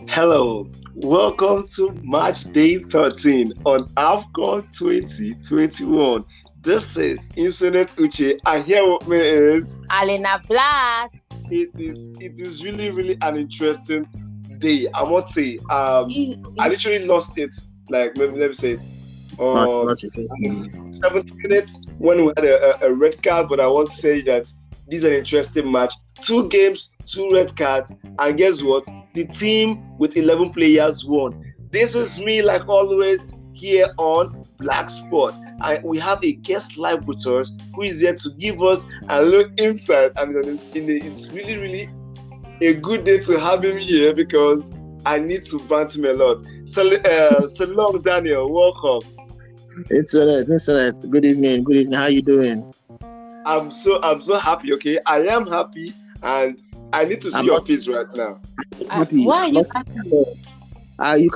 Hello, welcome to Match Day 13 on AFCON 2021. This is Infinite Uche, and here with me is Alena Black. It is really an interesting day. I must say, I literally lost it. Like maybe let me say, Not 70 minutes when we had a red card. But I want to say that this is an interesting match. 2 games, 2 red cards, and guess what? The team with 11 players won. This is me, like always, here on Black Sport. We have a guest live with us who is here to give us a little insight. And it's really a good day to have him here because I need to bant him a lot. So long, Daniel. Welcome. It's alright. Good evening. How you doing? I'm so happy. Okay, I am happy, and I need to see your face right now. Happy. Why are you happy? I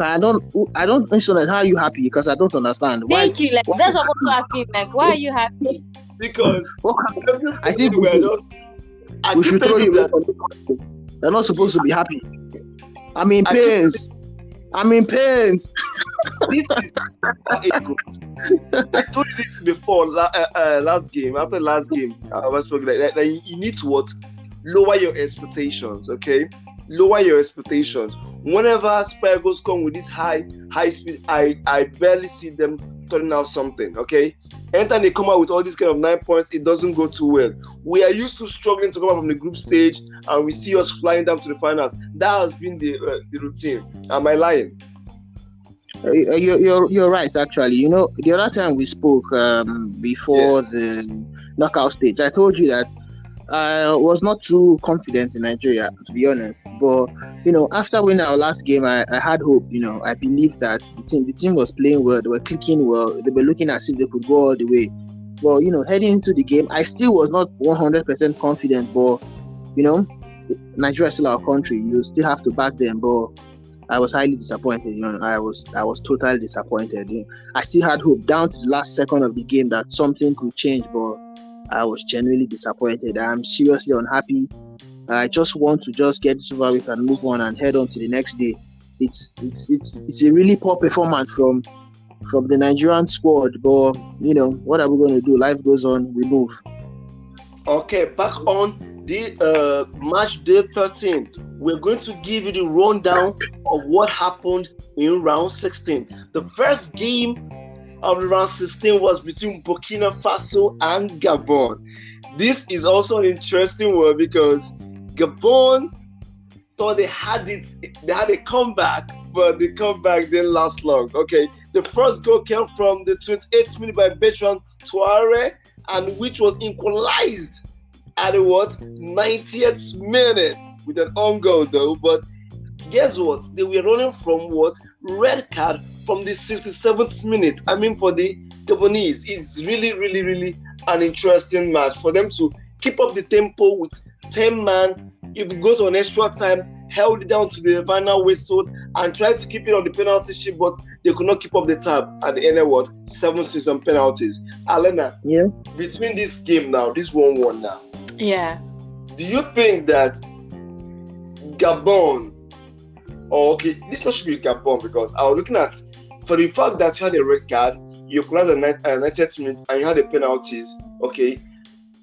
don't think so. That how are you happy? Because I don't understand. Thank you. Like that's what I'm asking. Like, why are you happy? Because I think we should throw you. They're not supposed to be happy. I'm in pains. This is how it goes. I told you this before. Last game, I was talking like that. You need to what? Lower your expectations. Okay, lower your expectations. Whenever Spurs come with this high speed, I barely see them turning out something. Okay, anytime they come out with all these kind of 9 points, it doesn't go too well. We are used to struggling to come out from the group stage, and we see us flying down to the finals. That has been the routine. Am I lying? You're right. Actually, the other time we spoke before the knockout stage, I told you that I was not too confident in Nigeria, to be honest. But after winning our last game, I had hope. I believed that the team was playing well, they were clicking well, they were looking as if they could go all the way. But heading into the game, I still was not 100% confident. But Nigeria is still our country. You still have to back them. But I was highly disappointed. I was totally disappointed. I still had hope down to the last second of the game that something could change, but I was genuinely disappointed. I'm seriously unhappy. I just want to get this over with and move on and head on to the next day. It's a really poor performance from the Nigerian squad, but what are we going to do? Life goes on. We move. Okay, back on the match day 13. We're going to give you the rundown of what happened in round 16. The first game of the round 16 was between Burkina Faso and Gabon. This is also an interesting one because Gabon thought they had a comeback, but the comeback didn't last long. Okay, the first goal came from the 28th minute by Bertrand Traoré, and which was equalized at the 90th minute with an own goal though. But guess what? They were running from red card from the 67th minute. I mean, for the Gabonese, it's really an interesting match for them to keep up the tempo with 10 man. If it goes on extra time, held it down to the final whistle and tried to keep it on the penalty sheet, but they could not keep up the tab at the end of 7-6 on penalties. Alena, yeah. Between this game now, this 1-1 now. Yeah. Do you think that Gabon, this not should be Gabon because I was looking at for the fact that you had a red card, you closed at 90th minute and you had the penalties. Okay,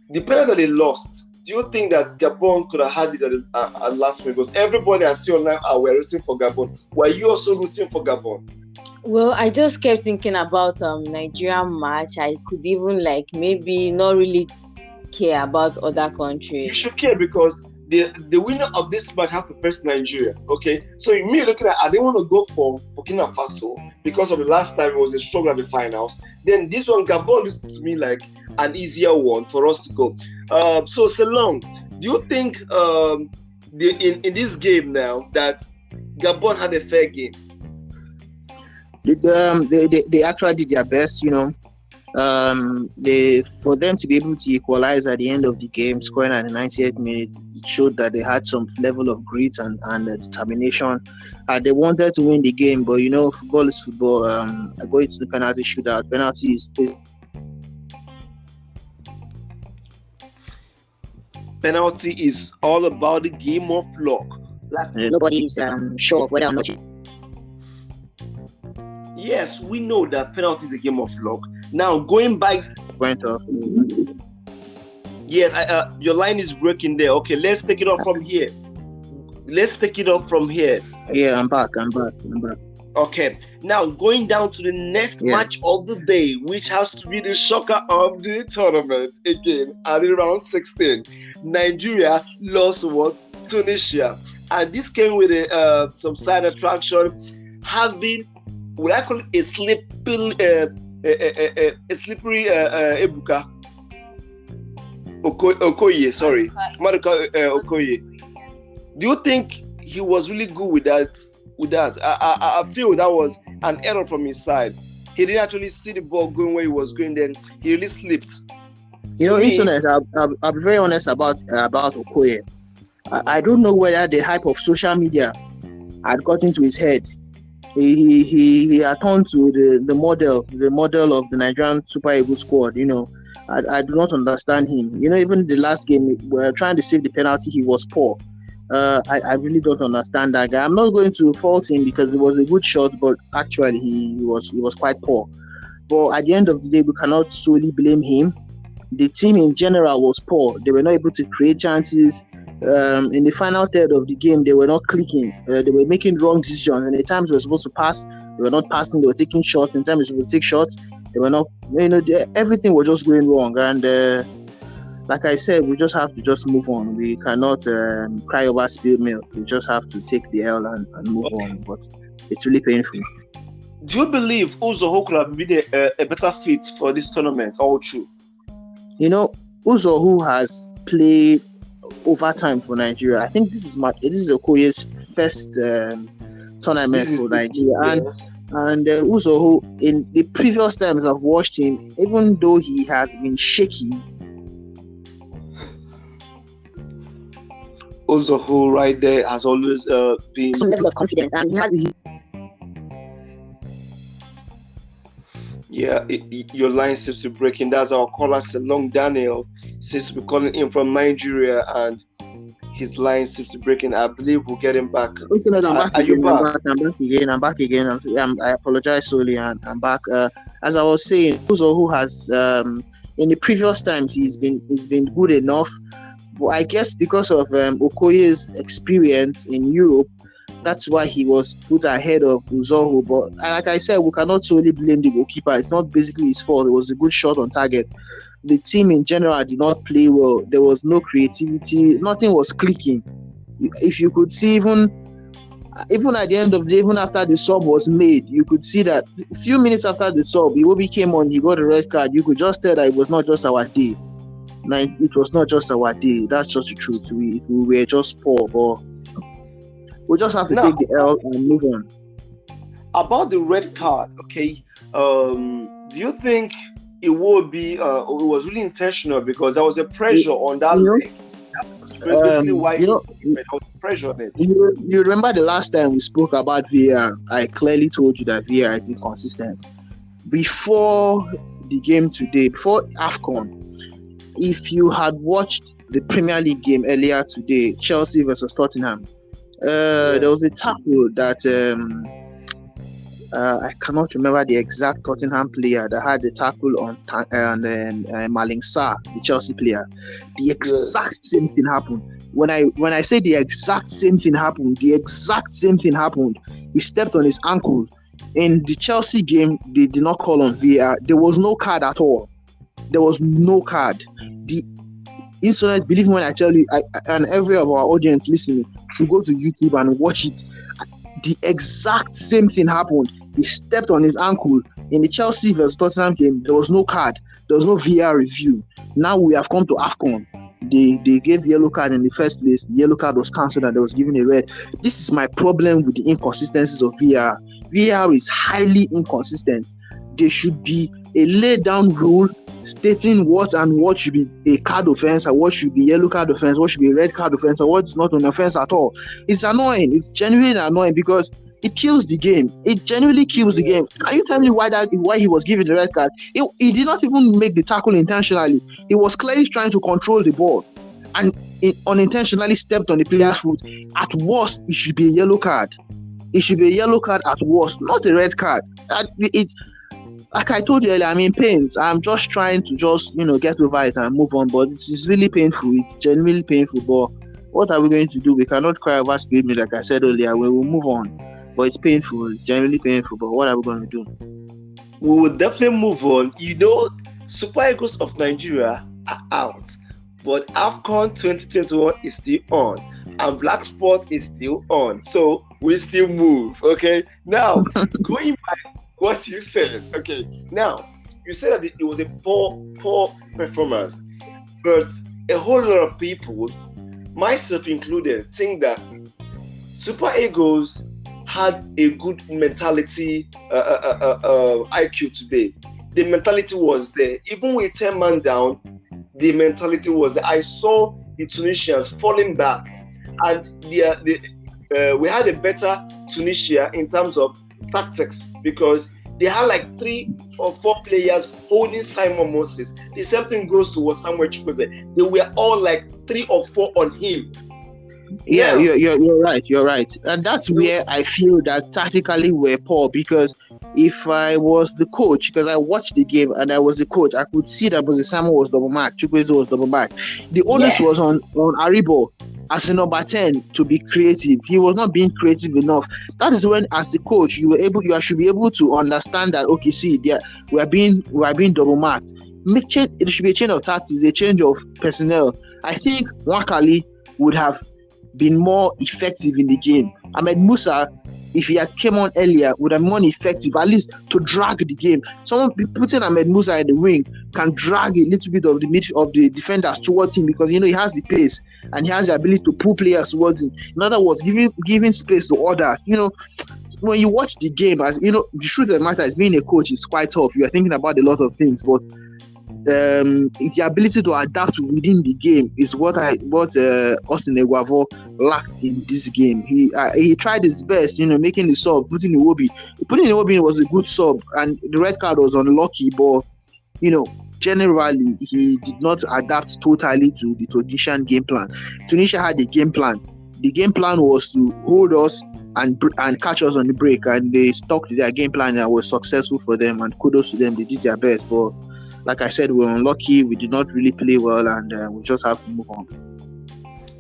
the penalty that they lost. Do you think that Gabon could have had this at last minute? Because everybody I see online were rooting for Gabon. Were you also rooting for Gabon? Well, I just kept thinking about Nigerian match. I could even maybe not really care about other countries. You should care because the winner of this match have to face Nigeria. Okay, so me looking at, I didn't want to go for Burkina Faso because of the last time it was a struggle at the finals. Then this one, Gabon, looks to me like an easier one for us to go. So Selong, do you think in this game now that Gabon had a fair game? They actually did their best. For them to be able to equalize at the end of the game, scoring at the 98th minute, it showed that they had some level of grit and determination. They wanted to win the game, but football is football. Going to the penalty shootout, penalties. penalty is all about the game of luck. Like nobody's sure of whether or not. Yes, we know that penalty is a game of luck. Now going back. Point of. Yes, your line is breaking there. Okay, let's take it off from here. Yeah, I'm back. Okay, now going down to the next match of the day, which has to be the shocker of the tournament again at the round 16. Nigeria lost what? Tunisia, and this came with some side attraction, having what I call it a slippery Ebuka Okoye. Sorry, Maduka Okoye. Do you think he was really good with that? I feel that was an error from his side. He didn't actually see the ball going where he was going. Then he really slipped. Internet. I'll be very honest about Okoye. I don't know whether the hype of social media had got into his head. He had turned to the model of the Nigerian Super Eagles squad. I do not understand him. Even the last game, we were trying to save the penalty. He was poor. I really don't understand that guy. I'm not going to fault him because it was a good shot, but actually he was quite poor. But at the end of the day, we cannot solely blame him. The team in general was poor. They were not able to create chances. In the final third of the game, they were not clicking. They were making wrong decisions. And the times they were supposed to pass, they were not passing. They were taking shots. In times they were supposed to take shots, they were not. Everything was just going wrong. And like I said, we just have to just move on. We cannot cry over spilled milk. We just have to take the L and move on. But it's really painful. Do you believe Uzoho could have been a better fit for this tournament all through? Uzoho has played overtime for Nigeria. I think this is Okoye's first tournament for Nigeria. And Uzoho, in the previous times I've watched him, even though he has been shaky, Uzoho right there has always been some level of confidence, and he has. Your line seems to be breaking. That's our caller, Selong Daniel, seems to be calling in from Nigeria, and his line seems to be breaking. I believe we'll get him back. Are you back? I'm back again. I apologize solely, and I'm back. As I was saying, Uzoho has in the previous times he's been good enough. But I guess because of Okoye's experience in Europe, that's why he was put ahead of Uzoho. But like I said, we cannot solely blame the goalkeeper. It's not basically his fault. It was a good shot on target. The team in general did not play well. There was no creativity. Nothing was clicking. If you could see, even at the end of the day, even after the sub was made, you could see that a few minutes after the sub, Iwobi came on, he got a red card. You could just tell that it was not just our day. It was not just our day. That's just the truth. We were just poor, but we just have to take the L and move on. About the red card, okay? Do you think it would be? It was really intentional because there was a pressure on that leg. That's basically why there was pressure on it. You remember the last time we spoke about VAR? I clearly told you that VAR is inconsistent. Before the game today, before AFCON, if you had watched the Premier League game earlier today, Chelsea versus Tottenham, there was a tackle that I cannot remember the exact Tottenham player that had the tackle on Maling Sarr, the Chelsea player. The exact same thing happened. When I say the exact same thing happened, He stepped on his ankle. In the Chelsea game, they did not call on VAR. There was no card at all. There was no card. The incident, believe me when I tell you, and every of our audience listening should go to YouTube and watch it. The exact same thing happened. He stepped on his ankle. In the Chelsea versus Tottenham game, there was no card. There was no VAR review. Now we have come to AFCON. They gave yellow card in the first place. The yellow card was cancelled and they was given a red. This is my problem with the inconsistencies of VAR. VAR is highly inconsistent. There should be a laid down rule stating what should be a card offense and what should be yellow card offense, what should be a red card offense, and what's not an offense at all. It's annoying. It's genuinely annoying because it kills the game. It genuinely kills the game. Can you tell me why he was given the red card? He did not even make the tackle intentionally. He was clearly trying to control the ball. and unintentionally stepped on the player's foot, at worst, it should be a yellow card. It should be a yellow card at worst, not a red card. It's like I told you earlier, I'm in pains. I'm just trying to get over it and move on. But it's really painful. It's genuinely painful. But what are we going to do? We cannot cry over spilled milk, like I said earlier. We will move on. But it's painful. It's genuinely painful. But what are we going to do? We will definitely move on. Super Eagles of Nigeria are out, but AFCON 2021 is still on, and Black Sport is still on. So we still move. Okay. Now, going by what you said. Okay. Now, you said that it was a poor performance, but a whole lot of people, myself included, think that Super Eagles had a good mentality, IQ today. The mentality was there. Even with 10 man down, the mentality was there. I saw the Tunisians falling back, and we had a better Tunisia in terms of tactics, because they had like 3 or 4 players holding Simon Moses. The same thing goes to what Samuel Chukwueze. They were all like 3 or 4 on him. Yeah, you're right, and that's where I feel that tactically we're poor, because if I was the coach, because I watched the game and I was the coach, I could see that Moses Simon was double marked, Chukwueze was double marked. The onus was on Aribo as a number 10 to be creative. He was not being creative enough. That is when, as the coach, you should be able to understand that, okay, see, we are being double marked. It should be a change of tactics, a change of personnel. I think Wakali would have been more effective in the game. Ahmed Musa, if he had came on earlier, would have been more effective, at least to drag the game. Someone putting Ahmed Musa in the wing can drag a little bit of the defenders towards him, because he has the pace and he has the ability to pull players towards him. In other words, giving space to others. When you watch the game, as the truth of the matter is, being a coach is quite tough. You are thinking about a lot of things, but the ability to adapt within the game is what Austin Eguavoen lacked in this game. He tried his best, making the sub, putting Iwobi was a good sub, and the red card was unlucky, but generally he did not adapt totally to the Tunisian game plan. Tunisia had a game plan. The game plan was to hold us and catch us on the break, and they stuck to their game plan and was successful for them, and kudos to them. They did their best, but like I said, we're unlucky. We did not really play well, and we just have to move on.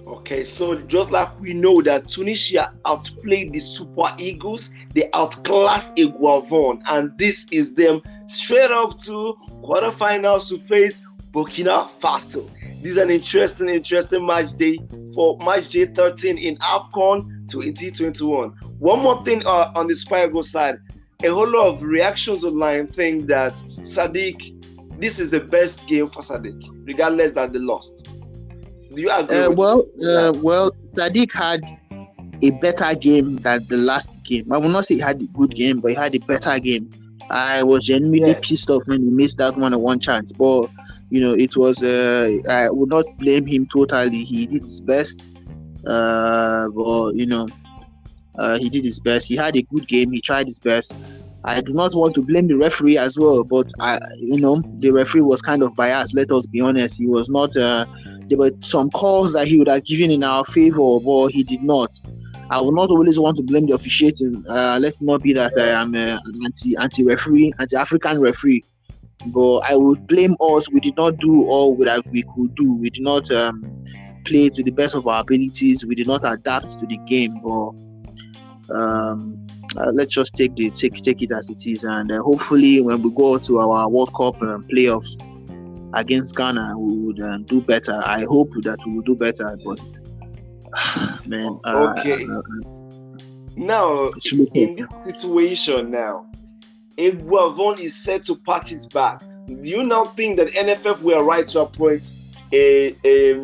Okay, so just like we know that Tunisia outplayed the Super Eagles, they outclassed Eguavoen, and this is them straight up to quarterfinals to face Burkina Faso. This is an interesting match day for match day 13 in AFCON 2021. One more thing on the Super Eagles side, a whole lot of reactions online think that Sadiq, this is the best game for Sadiq, regardless that they lost. Do you agree? Well, Sadiq had a better game than the last game. I will not say he had a good game, but he had a better game. I was genuinely pissed off when he missed that 1-on-1 chance. But it was. I would not blame him totally. He did his best. But he did his best. He had a good game. He tried his best. I do not want to blame the referee as well, but the referee was kind of biased. Let us be honest. He was not. There were some calls that he would have given in our favor, but he did not. I will not always want to blame the officiating. Let it not be that I am an anti-referee, anti-African referee. But I would blame us. We did not do all that we could do. We did not play to the best of our abilities. We did not adapt to the game. But let's just take it as it is, and hopefully when we go to our World Cup playoffs against Ghana, we would do better. I hope that we will do better, but man. Okay. Now, in this situation now, Eguavoen is set to pack his bag. Do you now think that NFF were right to appoint a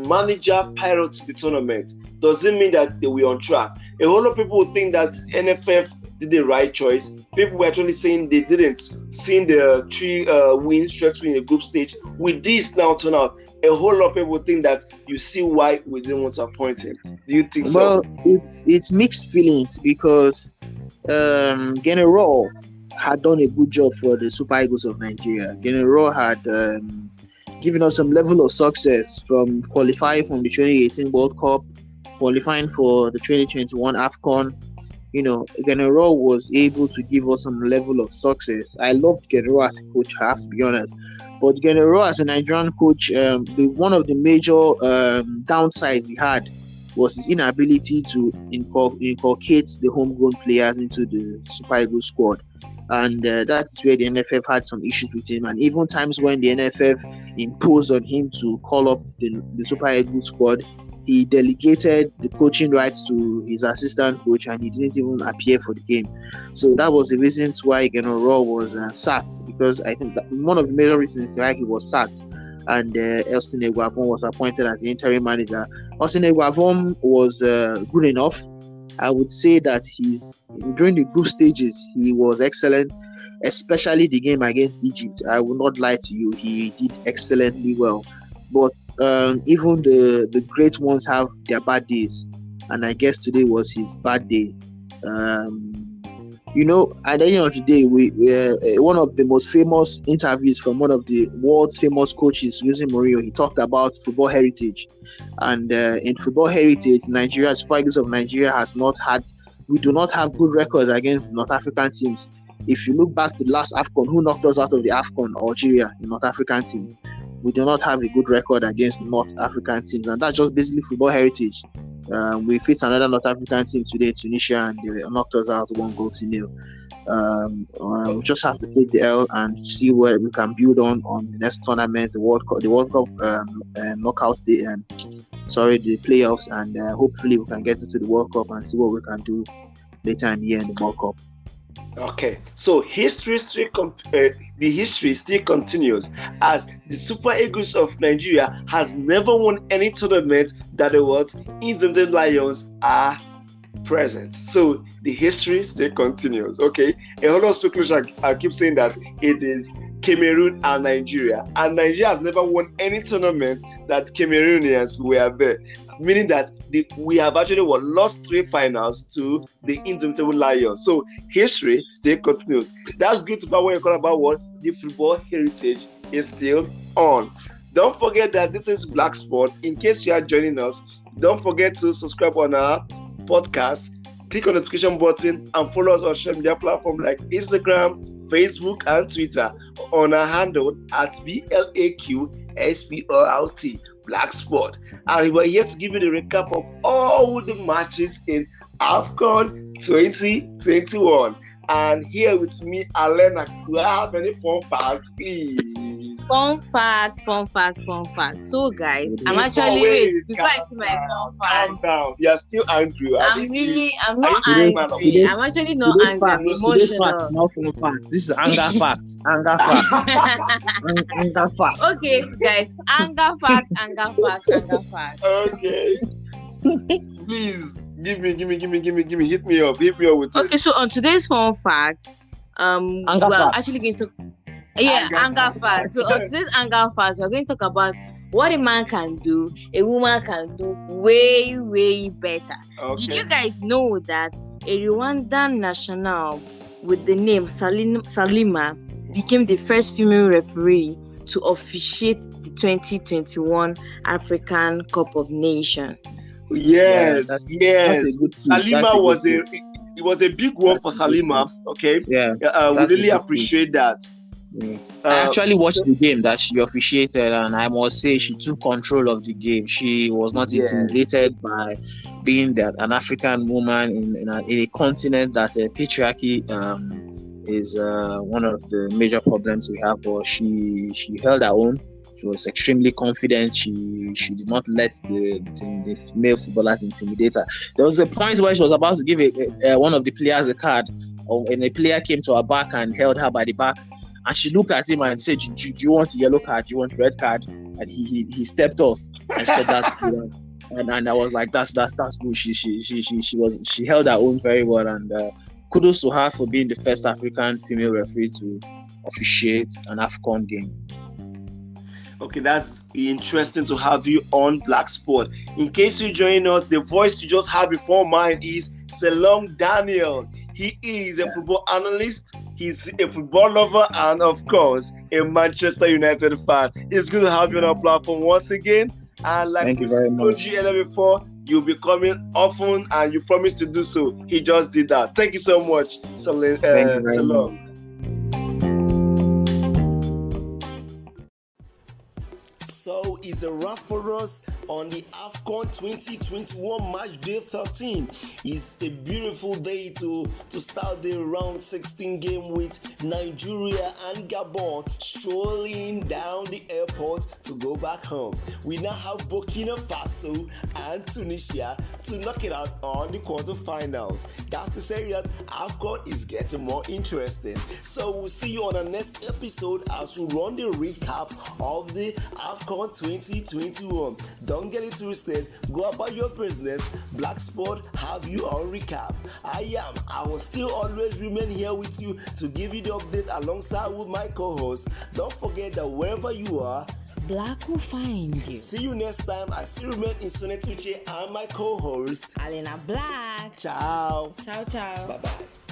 manager prior to the tournament? Does it mean that they were on track? A whole lot of people would think that NFF did the right choice. People were actually saying they didn't, seeing the 3 wins straight through in the group stage. With this now turn out, a whole lot of people think that you see why we didn't want to appoint him. Do you think so? Well, it's mixed feelings, because General had done a good job for the Super Eagles of Nigeria. General had giving us some level of success from qualifying from the 2018 World Cup, qualifying for the 2021 AFCON. Genero was able to give us some level of success. I loved Genero as a coach, I have to be honest. But Genero as a Nigerian coach, one of the major downsides he had was his inability to inculcate the homegrown players into the Super Eagles squad. And that's where the NFF had some issues with him. And even times when the NFF imposed on him to call up the Super Eagles squad, he delegated the coaching rights to his assistant coach, and he didn't even appear for the game. So that was the reasons why Genero was sacked, because I think that one of the major reasons why he was sacked. And Elston Eguavon was appointed as the interim manager. Elston Eguavon was good enough. I would say that during the group stages, he was excellent, especially the game against Egypt. I will not lie to you, he did excellently well. But even the great ones have their bad days, and I guess today was his bad day. At the end of the day, we one of the most famous interviews from one of the world's famous coaches, Jose Mourinho, he talked about football heritage. And in football heritage, Nigeria, Super Eagles of Nigeria we do not have good records against North African teams. If you look back to the last AFCON, who knocked us out of the AFCON? Algeria, the North African team. We do not have a good record against North African teams, and that's just basically football heritage. We faced another North African team today, Tunisia, and they knocked us out 1-0. We just have to take the L and see where we can build on the next tournament, the World Cup knockout stage, the playoffs, and hopefully we can get into the World Cup and see what we can do later in the year in the World Cup. Okay, so the history still continues, as the Super Eagles of Nigeria has never won any tournament that the Indomitable Lions are present. So the history still continues. Okay, a whole lot of speculation. I keep saying that it is Cameroon and Nigeria has never won any tournament that Cameroonians were there. Meaning that we have actually lost 3 finals to the Indomitable Lions. So history still continues. That's good about what you call about what the football heritage is still on. Don't forget that this is Black Sport. In case you are joining us, don't forget to subscribe on our podcast, click on the notification button, and follow us on social media platforms like Instagram, Facebook, and Twitter on our handle at BLAQSPORT. Black Sport, and we're here to give you the recap of all the matches in AFCON 2021. And here with me, Alena, do I have any fun facts, please? Fun facts. So, guys, I'm actually before I see my fun facts. Calm down. You're still angry. I'm not angry. I'm actually not angry. I'm emotional. Not fun facts. This is anger facts. Anger facts. Okay, guys. Anger facts. Okay. Please give me. Hit me up with Okay, so on today's fun facts, actually going to anger facts. So on today's anger facts, we're going to talk about what a man can do, a woman can do way, way better. Okay. Did you guys know that a Rwandan national with the name Salima became the first female referee to officiate the 2021 African Cup of Nations? Yes. That's a good team. Salima was a big one for Salima. Okay. Yeah. We really appreciate that. Yeah. I actually watched the game that she officiated, and I must say she took control of the game. She was not intimidated by being an African woman in a continent that patriarchy is one of the major problems we have. But she held her own. She was extremely confident. She did not let the male footballers intimidate her. There was a point where she was about to give one of the players a card, and a player came to her back and held her by the back. And she looked at him and said, do you want a yellow card? Do you want a red card? And he stepped off and said, that's good. And I was like, that's good. She held her own very well. And kudos to her for being the first African female referee to officiate an AFCON game. Okay, that's interesting to have you on Black Sport. In case you join us, the voice you just heard before mine is Selong Daniel. He is a football analyst, He's a football lover and, of course, a Manchester United fan. It's good to have you on our platform once again. And like Thank you we very told much. you earlier before, you'll be coming often, and you promised to do so. He just did that. Thank you so much, Thank you very much. So it's a wrap for us on the AFCON 2021 match day 13. It's a beautiful day to start the round 16 game with Nigeria and Gabon strolling down the airport to go back home. We now have Burkina Faso and Tunisia to knock it out on the quarterfinals. That's to say that AFCON is getting more interesting. So we'll see you on the next episode as we run the recap of the AFCON 2021. Don't get it twisted. Go about your business. Black Sport have you on recap. I will still always remain here with you to give you the update alongside with my co-host. Don't forget that wherever you are, Black will find you. See you next time. I still remain Insonetuche and my co-host Alena Black. Ciao. Ciao, ciao. Bye-bye.